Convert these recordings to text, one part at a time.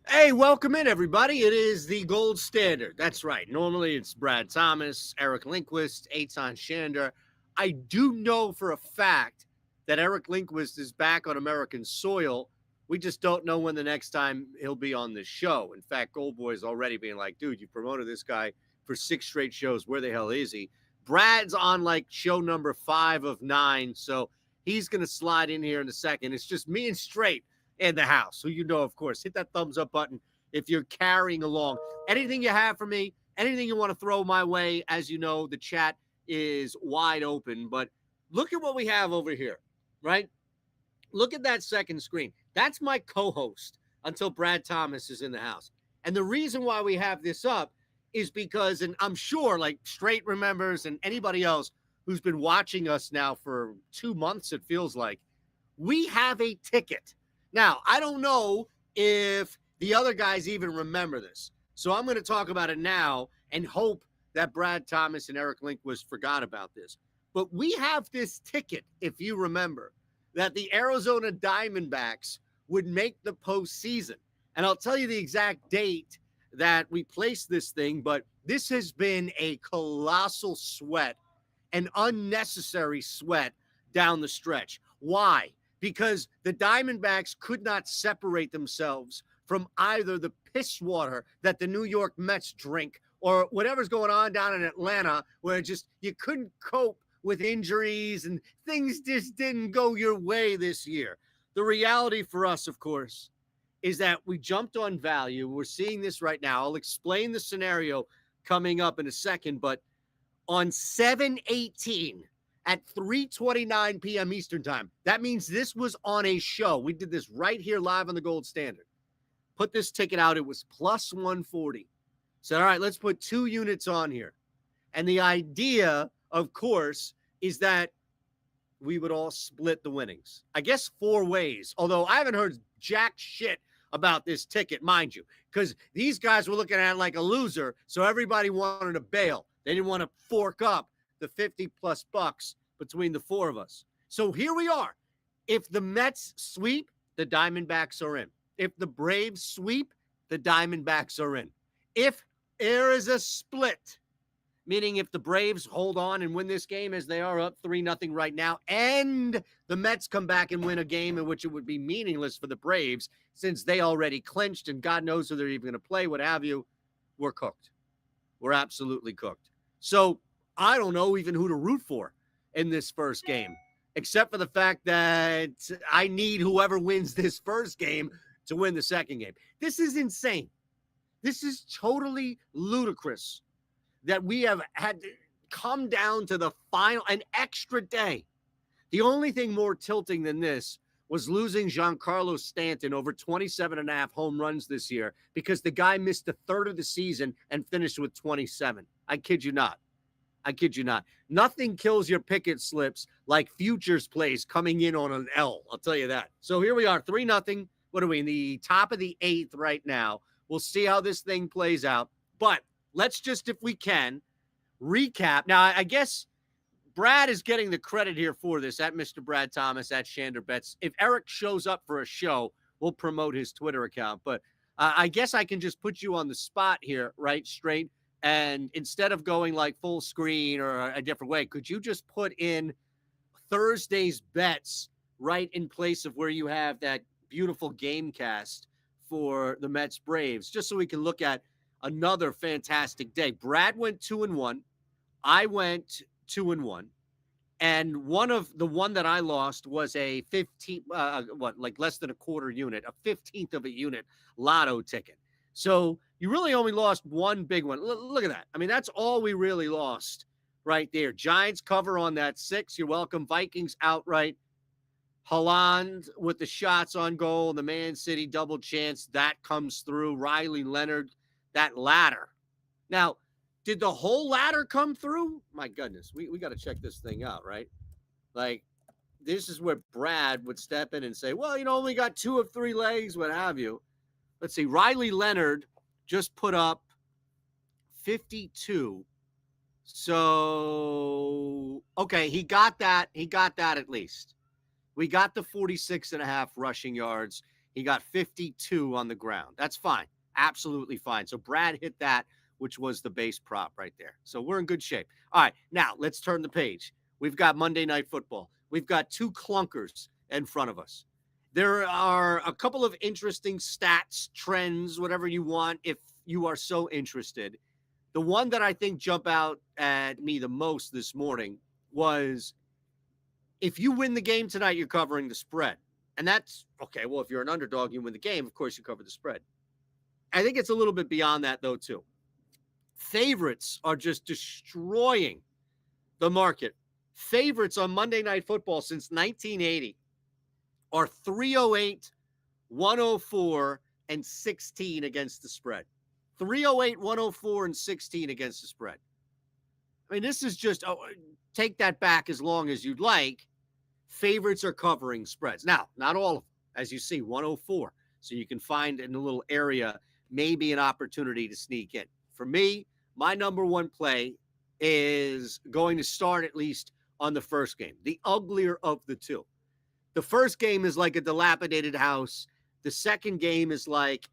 Hey, welcome in, everybody. It is the gold standard. That's right. Normally it's Brad Thomas, Eric Lindquist, Eytan Shander. I do know for a fact that Eric Lindquist is back on American soil. We just don't know when the next time he'll be on this show. In fact, GoldBoys already being like, dude, you promoted this guy for 6 straight shows. Where the hell is he? Brad's on like show number 5 of 9. So he's going to slide in here in a second. It's just me and Straight in the house. So, of course, hit that thumbs up button if you're carrying along. Anything you have for me, anything you want to throw my way, as you know, the chat is wide open. But look at what we have over here, right? Look at that second screen. That's my co-host until Brad Thomas is in the house. And the reason why we have this up is because, and I'm sure like Straight remembers and anybody else who's been watching us now for 2 months, it feels like, we have a ticket. Now, I don't know if the other guys even remember this. So I'm going to talk about it now and hope that Brad Thomas and Eric Lindquist forgot about this. But we have this ticket, if you remember, that the Arizona Diamondbacks would make the postseason. And I'll tell you the exact date that we placed this thing, but this has been a colossal sweat, an unnecessary sweat down the stretch. Why? Because the Diamondbacks could not separate themselves from either the piss water that the New York Mets drink or whatever's going on down in Atlanta, where just you couldn't cope with injuries and things just didn't go your way this year. The reality for us, of course, is that we jumped on value. We're seeing this right now. I'll explain the scenario coming up in a second, but on 7/18 at 3:29 p.m. Eastern time. That means this was on a show. We did this right here live on the Gold Standard. Put this ticket out. It was plus 140. Said, all right, let's put 2 units on here. And the idea, of course, is that we would all split the winnings. I guess 4 ways, although I haven't heard jack shit about this ticket, mind you, because these guys were looking at it like a loser, so everybody wanted to bail. They didn't want to fork up the 50 plus bucks between the 4 of us. So here we are. If the Mets sweep, the Diamondbacks are in. If the Braves sweep, the Diamondbacks are in. If there is a split, meaning if the Braves hold on and win this game as they are up 3-0 right now, and the Mets come back and win a game in which it would be meaningless for the Braves since they already clinched and God knows who they're even going to play, what have you, we're cooked. We're absolutely cooked. So I don't know even who to root for in this first game, except for the fact that I need whoever wins this first game to win the second game. This is insane. This is totally ludicrous that we have had to come down to the final, an extra day. The only thing more tilting than this was losing Giancarlo Stanton over 27.5 home runs this year because the guy missed a third of the season and finished with 27. I kid you not. I kid you not. Nothing kills your picket slips like futures plays coming in on an L. I'll tell you that. So here we are, 3-0. What are we, in the top of the 8th right now? We'll see how this thing plays out. But let's just, if we can, recap. Now, I guess Brad is getting the credit here for this, at Mr. Brad Thomas, at shanderbets. If Eric shows up for a show, we'll promote his Twitter account. But I guess I can just put you on the spot here, right, Straight? And instead of going like full screen or a different way, could you just put in Thursday's bets right in place of where you have that beautiful game cast for the Mets Braves, just so we can look at another fantastic day. Brad went 2-1. I went 2-1. And one that I lost was a 15, like less than a quarter unit, a 15th of a unit lotto ticket. So you really only lost one big one. Look at that. I mean, that's all we really lost right there. Giants cover on that 6. You're welcome. Vikings outright. Haaland with the shots on goal. The Man City double chance. That comes through. Riley Leonard, that ladder. Now, did the whole ladder come through? My goodness, we got to check this thing out, right? Like, this is where Brad would step in and say, well, only got 2 of 3 legs, what have you. Let's see. Riley Leonard just put up 52. So, okay, he got that. He got that at least. We got the 46.5 rushing yards. He got 52 on the ground. That's fine. Absolutely fine. So Brad hit that, which was the base prop right there. So we're in good shape. All right, now let's turn the page. We've got Monday Night Football. We've got two clunkers in front of us. There are a couple of interesting stats, trends, whatever you want, if you are so interested. The one that I think jumped out at me the most this morning was if you win the game tonight, you're covering the spread. And that's okay. Well, if you're an underdog, you win the game. Of course, you cover the spread. I think it's a little bit beyond that, though, too. Favorites are just destroying the market. Favorites on Monday Night Football since 1980 are 308, 104, and 16 against the spread. 308, 104, and 16 against the spread. I mean, this is just, take that back as long as you'd like. Favorites are covering spreads. Now, not all of them, as you see, 104. So you can find in a little area maybe an opportunity to sneak in. For me, my number one play is going to start at least on the first game, the uglier of the two. The first game is like a dilapidated house. The second game is like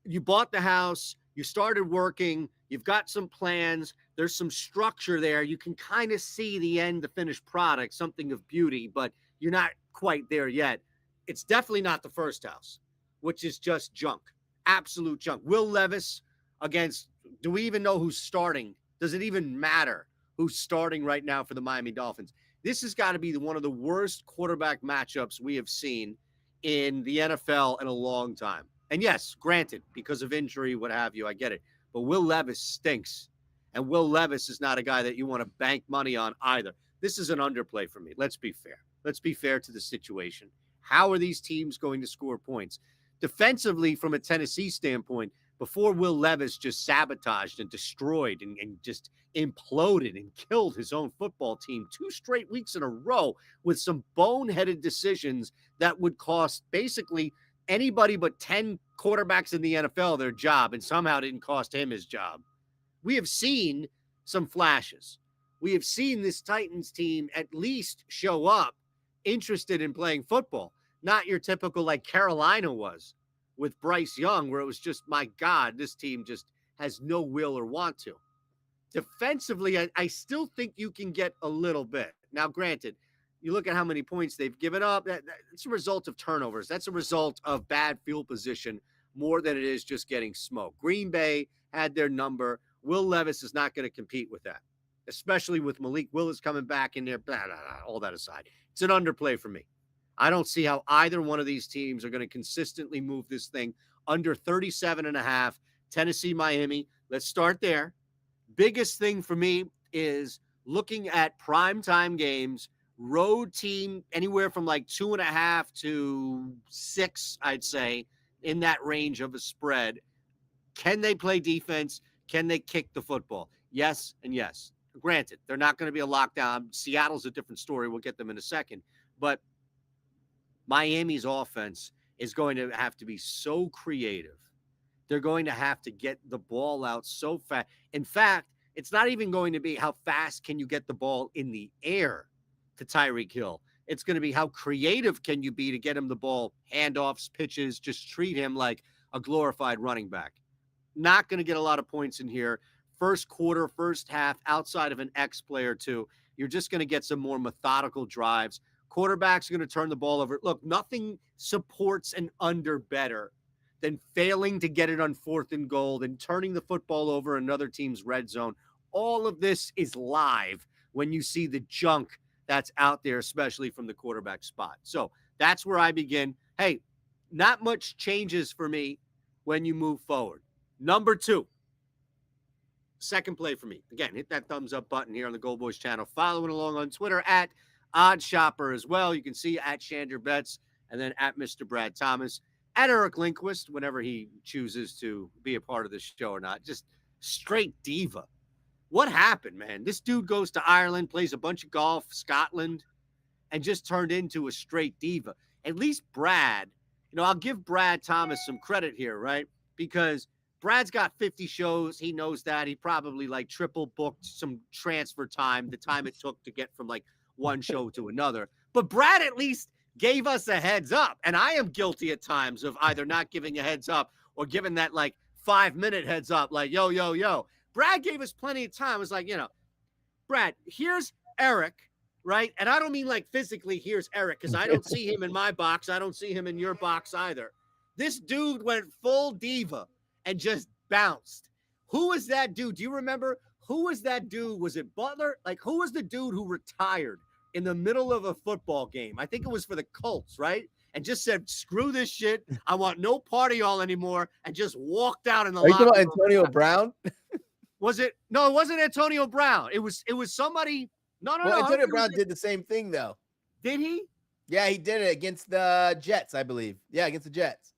you bought the house, you started working, you've got some plans, there's some structure there. You can kind of see the end, the finished product, something of beauty, but you're not quite there yet. It's definitely not the first house, which is just junk, absolute junk. Will Levis against, do we even know who's starting? Does it even matter who's starting right now for the Miami Dolphins? This has got to be one of the worst quarterback matchups we have seen in the NFL in a long time. And yes, granted, because of injury, what have you, I get it. But Will Levis stinks. And Will Levis is not a guy that you want to bank money on either. This is an underplay for me. Let's be fair. Let's be fair to the situation. How are these teams going to score points? Defensively, from a Tennessee standpoint, before Will Levis just sabotaged and destroyed and just imploded and killed his own football team 2 straight weeks in a row with some boneheaded decisions that would cost basically anybody but 10 quarterbacks in the NFL their job, and somehow didn't cost him his job. We have seen some flashes. We have seen this Titans team at least show up interested in playing football, not your typical like Carolina was with Bryce Young, where it was just, my God, this team just has no will or want to. Defensively, I still think you can get a little bit. Now, granted, you look at how many points they've given up. It's a result of turnovers. That's a result of bad field position more than it is just getting smoked. Green Bay had their number. Will Levis is not going to compete with that, especially with Malik Willis coming back in there. Blah, blah, blah, all that aside, it's an underplay for me. I don't see how either one of these teams are going to consistently move this thing under 37.5. Tennessee, Miami. Let's start there. Biggest thing for me is looking at primetime games, road team anywhere from like 2.5 to 6, I'd say, in that range of a spread. Can they play defense? Can they kick the football? Yes and yes. Granted, they're not going to be a lockdown. Seattle's a different story. We'll get them in a second. But Miami's offense is going to have to be so creative. They're going to have to get the ball out so fast. In fact, it's not even going to be how fast can you get the ball in the air to Tyreek Hill. It's going to be how creative can you be to get him the ball, handoffs, pitches, just treat him like a glorified running back. Not going to get a lot of points in here. First quarter, first half, outside of an X play or two, you're just going to get some more methodical drives. Quarterbacks are going to turn the ball over. Look, nothing supports an under better than failing to get it on 4th and goal and turning the football over in another team's red zone. All of this is live when you see the junk that's out there, especially from the quarterback spot. So that's where I begin. Hey, not much changes for me when you move forward. Number 2, second play for me. Again, hit that thumbs up button here on the GoldBoys channel. Following along on Twitter at OddsShopper as well. You can see at shanderbets and then at Mr. Brad Thomas, at Eric Lindquist, whenever he chooses to be a part of this show or not. Just straight diva. What happened, man? This dude goes to Ireland, plays a bunch of golf, Scotland, and just turned into a straight diva. At least Brad, I'll give Brad Thomas some credit here, right? Because Brad's got 50 shows. He knows that. He probably like triple booked some transfer time, the time it took to get from like one show to another. But Brad at least gave us a heads up. And I am guilty at times of either not giving a heads up or giving that like 5-minute heads up, like, yo, yo, yo. Brad gave us plenty of time. It was like, Brad, here's Eric, right? And I don't mean like physically, here's Eric, because I don't see him in my box. I don't see him in your box either. This dude went full diva and just bounced. Who was that dude? Do you remember? Who was that dude? Was it Butler? Like, who was the dude who retired in the middle of a football game? I think it was for the Colts, right? And just said, screw this shit. I want no party all anymore. And just walked out in the Are you talking locker about room. Antonio Brown? Was it? No, it wasn't Antonio Brown. It was somebody. No. Antonio Brown did the same thing, though. Did he? Yeah, he did it against the Jets, I believe. Yeah, against the Jets.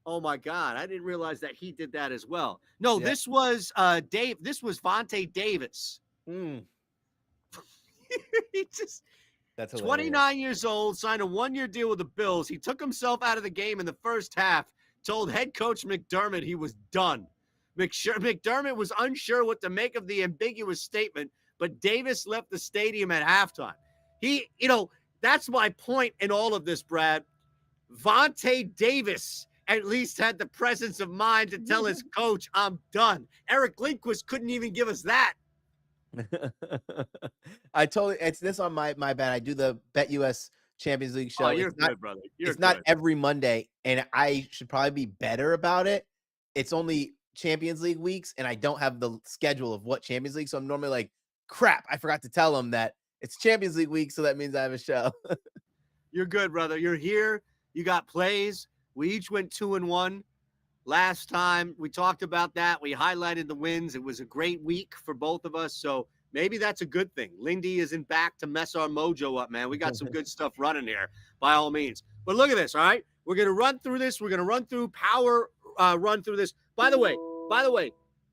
Oh my God, I didn't realize that he did that as well. No, Yeah. this was Dave. This was Vontae Davis. Mm. He just That's hilarious. 29 years old, signed a 1-year deal with the Bills. He took himself out of the game in the first half, told head coach McDermott he was done. McDermott was unsure what to make of the ambiguous statement, but Davis left the stadium at halftime. That's my point in all of this, Brad. Vontae Davis at least had the presence of mind to tell his coach, I'm done. Eric Lindquist couldn't even give us that. It's this on my bad. I do the Bet US Champions League show. Oh, you're good, brother. It's not every Monday, and I should probably be better about it. It's only Champions League weeks, and I don't have the schedule of what Champions League, so I'm normally like, crap, I forgot to tell them that it's Champions League week, so that means I have a show. You're good, brother. You're here. You got plays. We each went 2-1. Last time we talked about that. We highlighted the wins. It was a great week for both of us. So maybe that's a good thing. Lindy isn't back to mess our mojo up, man. We got some good stuff running here by all means. But look at this. All right. We're going to run through this. We're going to run through run through this. By the way,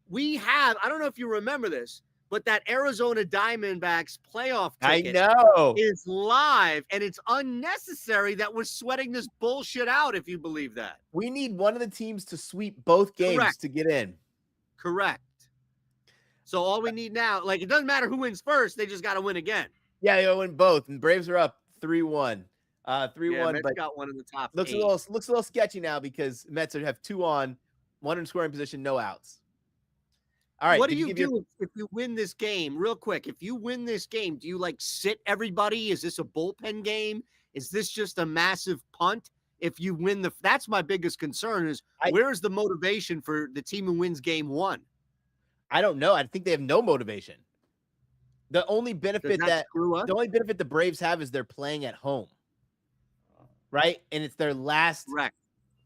we have, I don't know if you remember this, but that Arizona Diamondbacks playoff ticket is live, and it's unnecessary that we're sweating this bullshit out, if you believe that. We need one of the teams to sweep both games to get in. Correct. So all we need now, like, it doesn't matter who wins first, they just got to win again. Yeah, they win both, and Braves are up 3-1. 3-1, Mets but got one in the top looks 8. a little sketchy now because Mets have 2 on, 1 in scoring position, no outs. All right. What do you do if you win this game? Real quick, if you win this game, do you like sit everybody? Is this a bullpen game? Is this just a massive punt? If you win that's my biggest concern is where's the motivation for the team who wins game 1? I don't know. I think they have no motivation. The only benefit the Braves have is they're playing at home. Right? And it's their last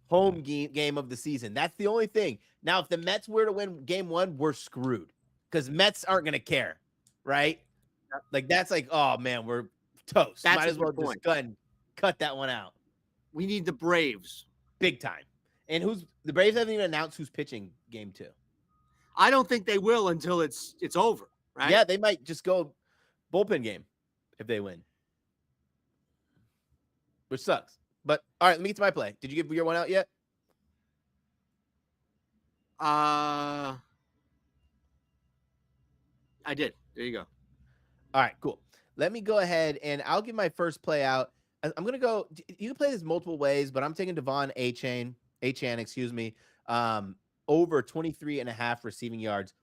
home game of the season. That's the only thing. Now, if the Mets were to win game 1, we're screwed because Mets aren't going to care, right? Like, that's like, oh, man, we're toast. Might as well just go ahead and cut that one out. We need the Braves. Big time. And the Braves haven't even announced who's pitching game 2. I don't think they will until it's over, right? Yeah, they might just go bullpen game if they win, which sucks. But, all right, let me get to my play. Did you give your one out yet? I did. There you go. All right, cool. Let me go ahead and I'll give my first play out. I'm going to go. You can play this multiple ways, but I'm taking Devon Eytan, over 23.5 receiving yards.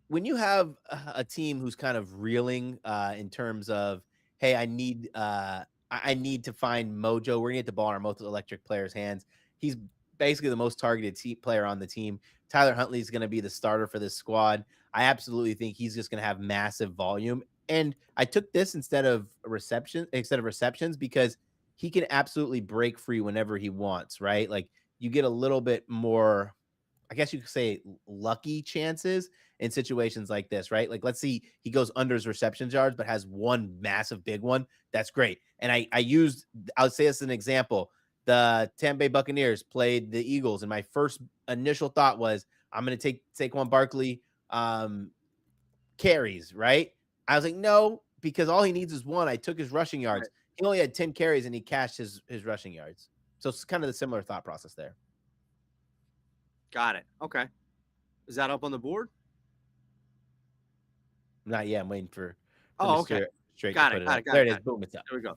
When you have a team who's kind of reeling in terms of, hey, I need to find mojo. We're going to get the ball in our most electric player's hands. He's basically the most targeted player on the team. Tyler Huntley is going to be the starter for this squad. I absolutely think he's just going to have massive volume. And I took this instead of receptions because he can absolutely break free whenever he wants, right? Like, you get a little bit more, I guess you could say, lucky chances in situations like this, right? Like, let's see, he goes under his receptions yards, but has one massive big one. That's great. And I would say as an example, the Tampa Bay Buccaneers played the Eagles, and my first initial thought was, I'm going to take Saquon Barkley carries, right? I was like, no, because all he needs is one. I took his rushing yards. Right. He only had 10 carries, and he cashed his rushing yards. So it's kind of the similar thought process there. Got it. Okay. Is that up on the board? Not yet. I'm waiting for okay. Straight got to it. put it up. There it is. Boom, it's up. There we go.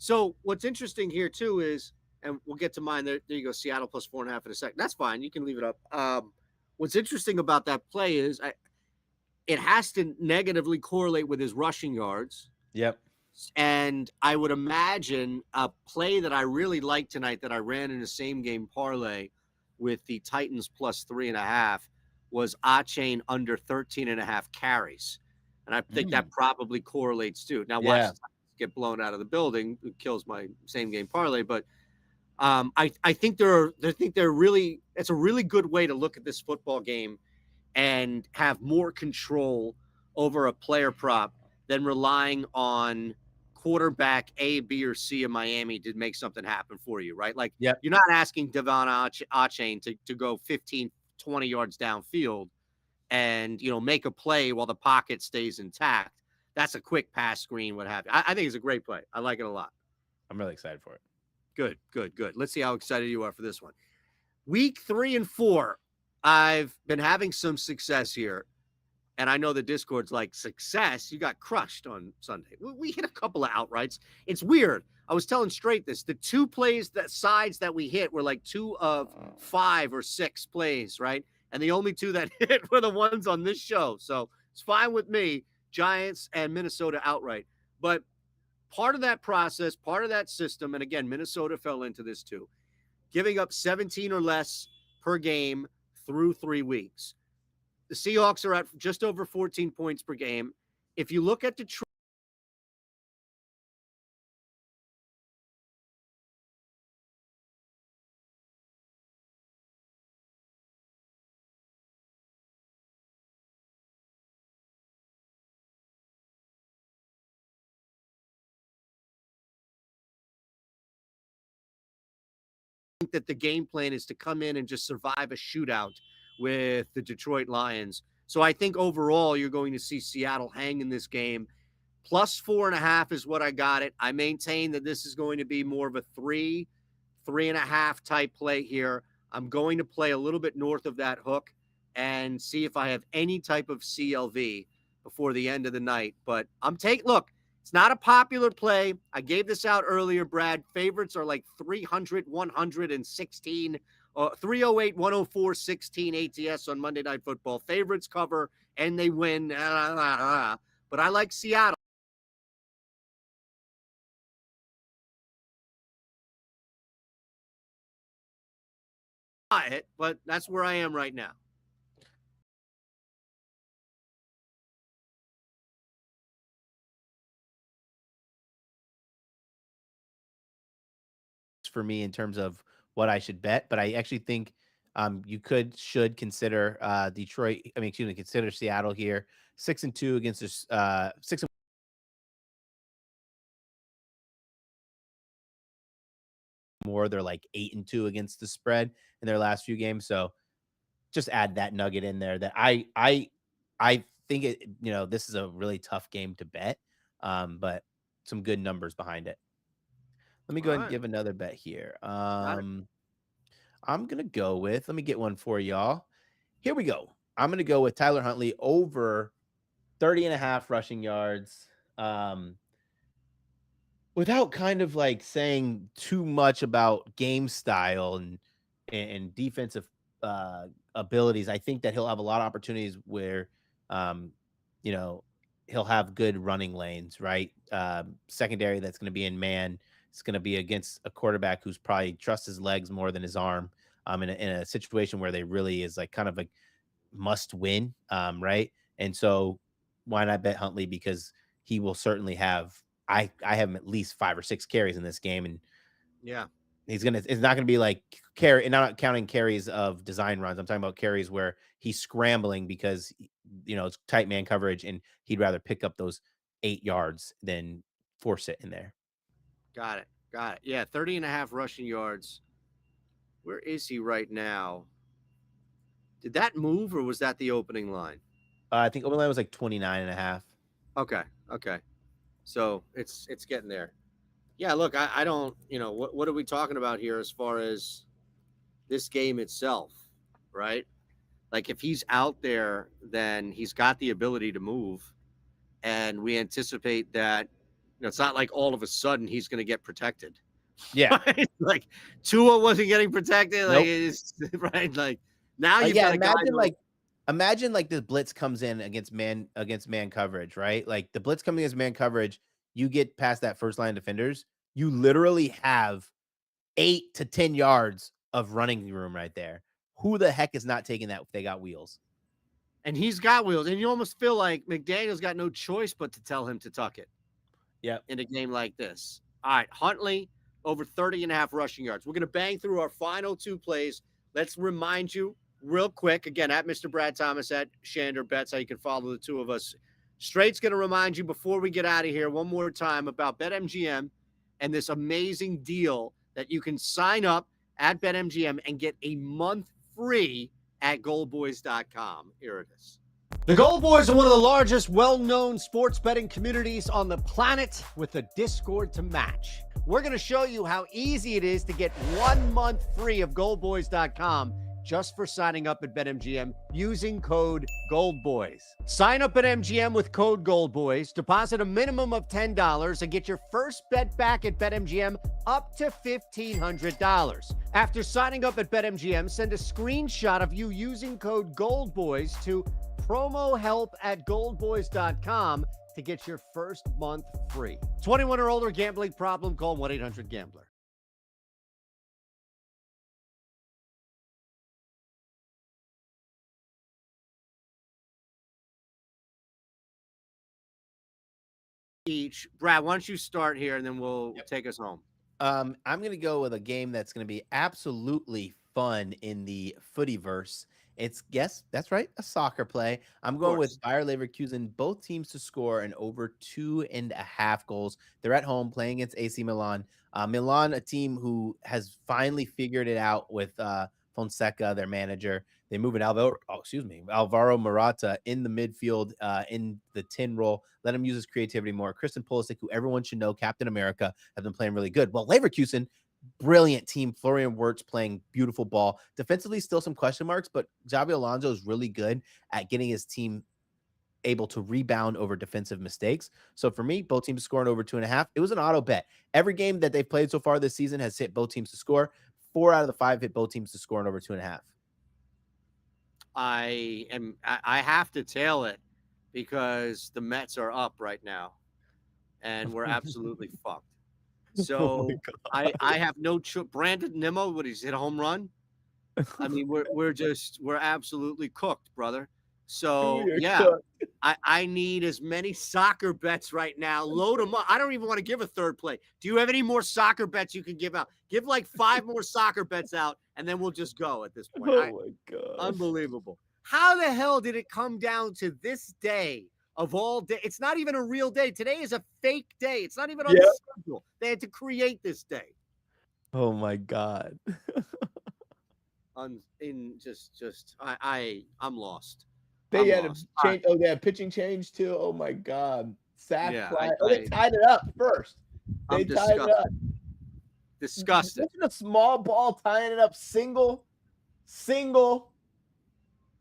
So what's interesting here too is, and we'll get to mine. There you go. Seattle plus 4.5 in a second. That's fine. You can leave it up. What's interesting about that play is it has to negatively correlate with his rushing yards. Yep. And I would imagine a play that I really liked tonight that I ran in the same game parlay with the Titans plus 3.5 was Eytan under 13.5 carries. And I think that probably correlates too. Now watch Yeah. the Titans get blown out of the building. It kills my same game parlay. But I think they're really, it's a really good way to look at this football game and have more control over a player prop than relying on quarterback A, B, or C in Miami to make something happen for you, right? Like Yep. you're not asking Devon Achane to go 15, 20 yards downfield and, make a play while the pocket stays intact. That's a quick pass screen, what have you. I think it's a great play. I like it a lot. I'm really excited for it. Good, good, good. Let's see how excited you are for this one. Week 3 and 4, I've been having some success here. And I know the Discord's like, success? You got crushed on Sunday. We hit a couple of outrights. It's weird. I was telling Straight this. The two plays, that sides that we hit were like 2 of 5 or 6 plays, right? And the only 2 that hit were the ones on this show. So it's fine with me. Giants and Minnesota outright. But part of that process, part of that system, and again, Minnesota fell into this too, giving up 17 or less per game through 3 weeks. The Seahawks are at just over 14 points per game. If you look at Detroit, I think that the game plan is to come in and just survive a shootout with the Detroit Lions. So I think overall you're going to see Seattle hang in this game. Plus 4.5 is what I got it. I maintain that this is going to be more of a 3.5 type play here. I'm going to play a little bit north of that hook and see if I have any type of CLV before the end of the night. But look, it's not a popular play. I gave this out earlier, Brad. Favorites are like 300, 116, 308, 104, 16 ATS on Monday Night Football. Favorites cover and they win. But I like Seattle. But that's where I am right now. For me in terms of what I should bet, but I actually think you should consider Detroit. I mean, excuse me, consider Seattle here. 6-2 against this 6 more. They're like 8-2 against the spread in their last few games. So just add that nugget in there that I think this is a really tough game to bet. But some good numbers behind it. Let me All go ahead and right. give another bet here. Got it. I'm gonna go with, let me get one for y'all. Here we go. I'm gonna go with Tyler Huntley over 30.5 rushing yards. Without kind of like saying too much about game style and defensive abilities, I think that he'll have a lot of opportunities where um, you know, he'll have good running lanes, right? Secondary that's going to be in man. It's going to be against a quarterback who's probably trusts his legs more than his arm. In a situation where they really is like kind of a must win, right? And so why not bet Huntley, because he will certainly have. I have him at least 5 or 6 carries in this game, and Yeah. it's not gonna be like carry, and not counting carries of design runs. I'm talking about carries where he's scrambling because it's tight man coverage, and he'd rather pick up those 8 yards than force it in there. Got it. Got it. Yeah. 30.5 rushing yards. Where is he right now? Did that move or was that the opening line? I think open line was like 29.5. Okay. Okay. So it's getting there. Yeah, look, I don't, what are we talking about here as far as this game itself, right? Like if he's out there, then he's got the ability to move. And we anticipate that It's not like all of a sudden he's going to get protected. Yeah. Right? Like Tua wasn't getting protected. Like Nope. it's right. Like now you've Yeah, got a guy who, imagine like the blitz comes in against man coverage, right? Like the blitz coming against man coverage, you get past that first line of defenders, you literally have 8 to 10 yards of running room right there. Who the heck is not taking that if they got wheels? and he's got wheels, and you almost feel like McDaniel's got no choice but to tell him to tuck it Yep. in a game like this. All right, Huntley over 30.5 rushing yards. We're going to bang through our final 2 plays. Let's remind you real quick, again, at Mr. Brad Thomas, at shanderbets, how you can follow the 2 of us. Straight's going to remind you before we get out of here one more time about BetMGM and this amazing deal that you can sign up at BetMGM and get a month free at GoldBoys.com. Here it is. The Gold Boys are one of the largest, well-known sports betting communities on the planet with a Discord to match. We're going to show you how easy it is to get 1 month free of GoldBoys.com just for signing up at BetMGM using code GoldBoys. Sign up at MGM with code GoldBoys, deposit a minimum of $10, and get your first bet back at BetMGM up to $1,500. After signing up at BetMGM, send a screenshot of you using code GoldBoys to promohelp@goldboys.com to get your first month free. 21 or older, gambling problem, call 1-800-GAMBLER. Each. Brad, why don't you start here and then we'll take us home. I'm going to go with a game that's going to be absolutely fun in the footyverse. It's, yes, that's right, a soccer play. I'm going with Bayer Leverkusen, both teams to score an over 2.5 goals. They're at home playing against AC Milan. Milan, a team who has finally figured it out with Fonseca, their manager. They move Alvaro Morata in the midfield in the 10 role. Let him use his creativity more. Christian Pulisic, who everyone should know, Captain America, has been playing really good. Well, Leverkusen, brilliant team. Florian Wirtz playing beautiful ball. Defensively, still some question marks, but Xabi Alonso is really good at getting his team able to rebound over defensive mistakes. So for me, both teams scoring over 2.5. It was an auto bet. Every game that they've played so far this season has hit both teams to score. 4 out of the 5 hit both teams to score in over 2.5. I have to tail it because the Mets are up right now and we're absolutely fucked. So I have no choice. Brandon Nimmo, what he's hit a home run. I mean, we're absolutely cooked, brother. So yeah, I need as many soccer bets right now. Load them up. I don't even want to give a third play. Do you have any more soccer bets you can give out? Give like 5 more soccer bets out, and then we'll just go at this point. Oh my God. Unbelievable. How the hell did it come down to this day of all day? It's not even a real day. Today is a fake day. It's not even on the schedule. They had to create this day. Oh my God. I'm lost. They I'm had lost. a change. Oh, they had pitching change too. Oh my God. Sack Yeah, fly. They tied it up first. They I'm tied it up. Disgusted. Imagine a small ball tying it up. Single,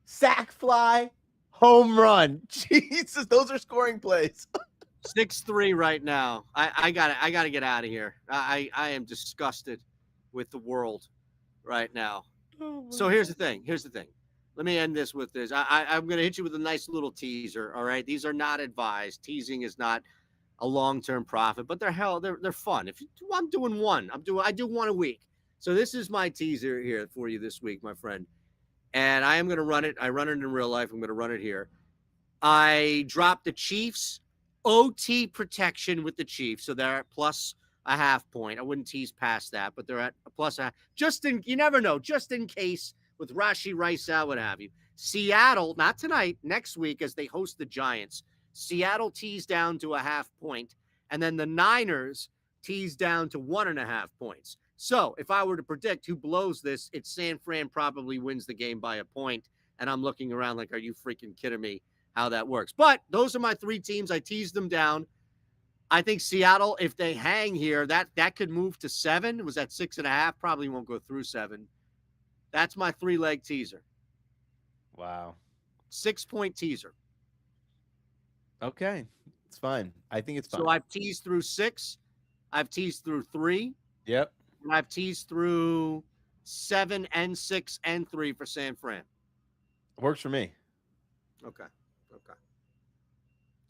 sack fly, home run. Jesus, those are scoring plays. 6-3 right now. I gotta get out of here. I am disgusted with the world right now. So here's the thing. Let me end this with this. I'm going to hit you with a nice little teaser. All right. These are not advised. Teasing is not a long-term profit, but they're fun. I'm doing one. I do one a week. So this is my teaser here for you this week, my friend. And I am going to run it. I run it in real life. I'm going to run it here. I dropped the Chiefs OT protection with the Chiefs. So they're at plus a half point. I wouldn't tease past that, but they're at a plus a half. You never know, just in case with Rashi Rice out, what have you. Seattle, not tonight, next week as they host the Giants. Seattle teased down to a half point, and then the Niners teased down to 1.5 points. So if I were to predict who blows this, it's San Fran probably wins the game by a point, and I'm looking around like, are you freaking kidding me how that works? But those are my 3 teams. I teased them down. I think Seattle, if they hang here, that could move to 7. It was at 6.5. Probably won't go through 7. That's my 3-leg teaser. Wow. 6-point teaser. Okay. It's fine. I think it's fine. So I've teased through 6. I've teased through 3. Yep. And I've teased through 7 and 6 and 3 for San Fran. Works for me. Okay. That's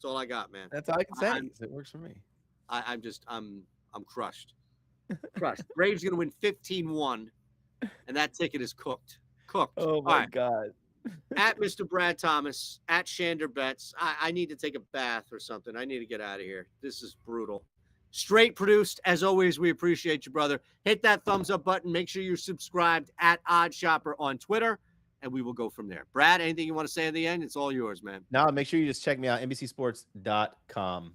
all I got, man. That's all I can say. It works for me. I'm crushed. Crushed. Braves going to win 15-1, and that ticket is cooked. Oh, my God. At Mr. Brad Thomas, at shanderbets. I need to take a bath or something. I need to get out of here. This is brutal. Straight produced. As always, we appreciate you, brother. Hit that thumbs up button. Make sure you're subscribed at OddsShopper on Twitter, and we will go from there. Brad, anything you want to say at the end? It's all yours, man. Now, make sure you just check me out, NBCsports.com.